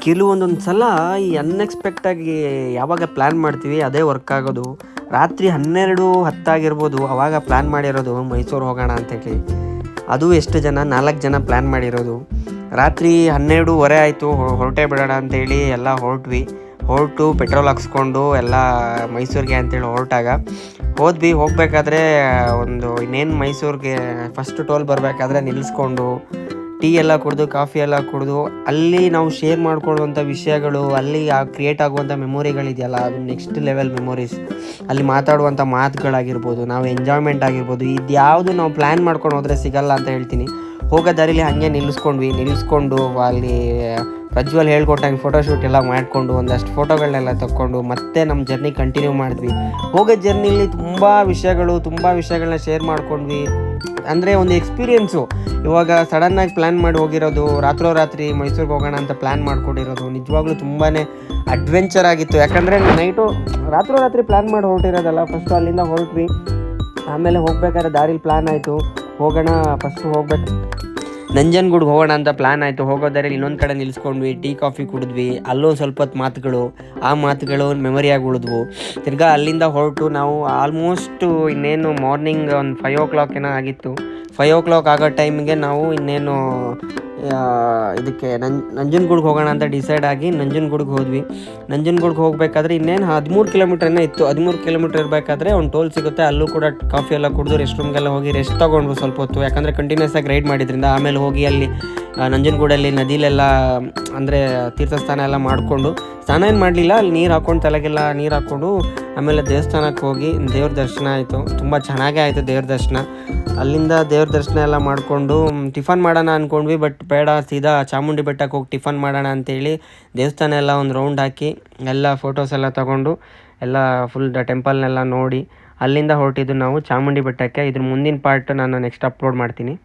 ಕೆಲವೊಂದೊಂದು ಸಲ ಈ ಅನ್ಎಕ್ಸ್ಪೆಕ್ಟಾಗಿ ಯಾವಾಗ ಪ್ಲ್ಯಾನ್ ಮಾಡ್ತೀವಿ ಅದೇ ವರ್ಕ್ ಆಗೋದು. ರಾತ್ರಿ 12:10 ಆಗಿರ್ಬೋದು, ಅವಾಗ ಪ್ಲ್ಯಾನ್ ಮಾಡಿರೋದು ಮೈಸೂರು ಹೋಗೋಣ ಅಂತೇಳಿ. ಅದು ಎಷ್ಟು ಜನ, 4 ಜನ ಪ್ಲ್ಯಾನ್ ಮಾಡಿರೋದು. ರಾತ್ರಿ 12:15 ಆಯಿತು, ಹೊರಟೇ ಬಿಡೋಣ ಅಂತೇಳಿ ಎಲ್ಲ ಹೊರಟು ಪೆಟ್ರೋಲ್ ಹಾಕ್ಸ್ಕೊಂಡು ಎಲ್ಲ ಮೈಸೂರಿಗೆ ಅಂತೇಳಿ ಹೋಗಬೇಕಾದ್ರೆ ಇನ್ನೇನು ಮೈಸೂರಿಗೆ ಫಸ್ಟ್ ಟೋಲ್ ಬರಬೇಕಾದ್ರೆ ನಿಲ್ಲಿಸ್ಕೊಂಡು ಟೀ ಎಲ್ಲ ಕುಡಿದು, ಕಾಫಿ ಎಲ್ಲ ಕುಡಿದು, ಅಲ್ಲಿ ನಾವು ಶೇರ್ ಮಾಡ್ಕೊಳ್ಳುವಂಥ ವಿಷಯಗಳು, ಅಲ್ಲಿ ಕ್ರಿಯೇಟ್ ಆಗುವಂಥ ಮೆಮೊರಿಗಳಿದೆಯಲ್ಲ, ಅದು ನೆಕ್ಸ್ಟ್ ಲೆವೆಲ್ ಮೆಮೊರೀಸ್. ಅಲ್ಲಿ ಮಾತಾಡುವಂಥ ಮಾತುಗಳಾಗಿರ್ಬೋದು, ನಾವು ಎಂಜಾಯ್ಮೆಂಟ್ ಆಗಿರ್ಬೋದು, ಇದ್ಯಾವುದು ನಾವು ಪ್ಲ್ಯಾನ್ ಮಾಡ್ಕೊಂಡು ಹೋದರೆ ಸಿಗಲ್ಲ ಅಂತ ಹೇಳ್ತೀನಿ. ಹೋಗೋ ದಾರಿಲಿ ಹಾಗೆ ನಿಲ್ಲಿಸ್ಕೊಂಡು ಅಲ್ಲಿ ಪ್ರಜ್ವಲ್ ಹೇಳ್ಕೊಟ್ಟಂಗೆ ಫೋಟೋಶೂಟ್ ಎಲ್ಲ ಮಾಡಿಕೊಂಡು ಒಂದಷ್ಟು ಫೋಟೋಗಳನ್ನೆಲ್ಲ ತಕ್ಕೊಂಡು ಮತ್ತೆ ನಮ್ಮ ಜರ್ನಿ ಕಂಟಿನ್ಯೂ ಮಾಡಿದ್ವಿ. ಹೋಗೋ ಜರ್ನಿಲಿ ತುಂಬ ವಿಷಯಗಳನ್ನ ಶೇರ್ ಮಾಡ್ಕೊಂಡ್ವಿ. ಅಂದರೆ ಒಂದು ಎಕ್ಸ್ಪೀರಿಯೆನ್ಸು. ಇವಾಗ ಸಡನ್ನಾಗಿ ಪ್ಲ್ಯಾನ್ ಮಾಡಿ ಹೋಗಿರೋದು, ರಾತ್ರಿ ಮೈಸೂರಿಗೆ ಹೋಗೋಣ ಅಂತ ಪ್ಲ್ಯಾನ್ ಮಾಡ್ಕೊಂಡಿರೋದು ನಿಜವಾಗ್ಲೂ ತುಂಬಾ ಅಡ್ವೆಂಚರ್ ಆಗಿತ್ತು. ಯಾಕಂದರೆ ರಾತ್ರಿ ಪ್ಲ್ಯಾನ್ ಮಾಡಿ ಹೊರಟಿರೋದಲ್ಲ. ಫಸ್ಟು ಅಲ್ಲಿಂದ ಹೊರಟ್ವಿ, ಆಮೇಲೆ ಹೋಗ್ಬೇಕಾದ್ರೆ ದಾರಿಲಿ ಪ್ಲ್ಯಾನ್ ಆಯಿತು, ನಂಜನಗೂಡಿಗೆ ಹೋಗೋಣ ಅಂತ ಪ್ಲ್ಯಾನ್ ಆಯಿತು. ಹೋಗೋದಾರಲ್ಲಿ ಇನ್ನೊಂದು ಕಡೆ ನಿಲ್ಲಿಸ್ಕೊಂಡ್ವಿ, ಟೀ ಕಾಫಿ ಕುಡಿದ್ವಿ. ಅಲ್ಲೂ ಸ್ವಲ್ಪ ಹೊತ್ತು ಮಾತುಗಳು ಮೆಮೊರಿಯಾಗಿ ಉಳಿದ್ವು. ತಿರ್ಗಾ ಅಲ್ಲಿಂದ ಹೊರಟು ನಾವು ಆಲ್ಮೋಸ್ಟ್ ಇನ್ನೇನು ಮಾರ್ನಿಂಗ್ ಒಂದು 5 o'clock ಏನೋ ಆಗಿತ್ತು. 5 o'clock ಆಗೋ ಟೈಮಿಗೆ ನಾವು ಇನ್ನೇನು ಇದಕ್ಕೆ ನಂಜನಗೂಡಿಗೆ ಹೋಗೋಣ ಅಂತ ಡಿಸೈಡ್ ಆಗಿ ನಂಜನಗೂಡಿಗೆ ಹೋದ್ವಿ. ನಂಜನಗೂಡಿಗೆ ಹೋಗಬೇಕಾದ್ರೆ ಇನ್ನೇನು 13 ಕಿಲೋಮೀಟ್ರನೇ ಇತ್ತು. 13 ಕಿಲೋಮೀಟ್ರ್ ಇರಬೇಕಾದ್ರೆ ಒಂದು ಟೋಲ್ ಸಿಗುತ್ತೆ. ಅಲ್ಲೂ ಕೂಡ ಕಾಫಿ ಎಲ್ಲ ಕುಡಿದು ರೆಸ್ಟ್ ರೂಮ್ಗೆಲ್ಲ ಹೋಗಿ ರೆಸ್ಟ್ ತೊಗೊಂಡ್ವು ಸ್ವಲ್ಪ ಹೊತ್ತು. ಯಾಕಂದರೆ ಕಂಟಿನ್ಯೂಸ್ ಆಗಿ ರೈಡ್ ಮಾಡಿದ್ರಿಂದ. ಆಮೇಲೆ ಹೋಗಿ ಅಲ್ಲಿ ನಂಜನಗೂಡಲ್ಲಿ ನದಿಲೆಲ್ಲ ಅಂದರೆ ತೀರ್ಥಸ್ಥಾನ ಎಲ್ಲ ಮಾಡಿಕೊಂಡು, ಸ್ನಾನ ಏನು ಮಾಡಲಿಲ್ಲ, ಅಲ್ಲಿ ನೀರು ಹಾಕ್ಕೊಂಡು ತಲೆಗೆಲ್ಲ ನೀರು ಹಾಕ್ಕೊಂಡು ಆಮೇಲೆ ದೇವಸ್ಥಾನಕ್ಕೆ ಹೋಗಿ ದೇವ್ರ ದರ್ಶನ ಆಯಿತು. ತುಂಬ ಚೆನ್ನಾಗೇ ಆಯಿತು ದೇವ್ರ ದರ್ಶನ. ಅಲ್ಲಿಂದ ದೇವ್ರ ದರ್ಶನ ಎಲ್ಲ ಮಾಡಿಕೊಂಡು ಟಿಫನ್ ಮಾಡೋಣ ಅಂದ್ಕೊಂಡ್ವಿ. ಬಟ್ ಬೇಡ, ಸೀದಾ ಚಾಮುಂಡಿ ಬೆಟ್ಟಕ್ಕೆ ಹೋಗಿ ಟಿಫನ್ ಮಾಡೋಣ ಅಂತೇಳಿ ದೇವಸ್ಥಾನ ಎಲ್ಲ ಒಂದು ರೌಂಡ್ ಹಾಕಿ ಎಲ್ಲ ಫೋಟೋಸ್ ಎಲ್ಲ ತೊಗೊಂಡು ಎಲ್ಲ ಫುಲ್ ಟೆಂಪಲ್ನೆಲ್ಲ ನೋಡಿ ಅಲ್ಲಿಂದ ಹೊರಟಿದ್ದು ನಾವು ಚಾಮುಂಡಿ ಬೆಟ್ಟಕ್ಕೆ. ಇದ್ರ ಮುಂದಿನ ಪಾರ್ಟ್ ನಾನು ನೆಕ್ಸ್ಟ್ ಅಪ್ಲೋಡ್ ಮಾಡ್ತೀನಿ.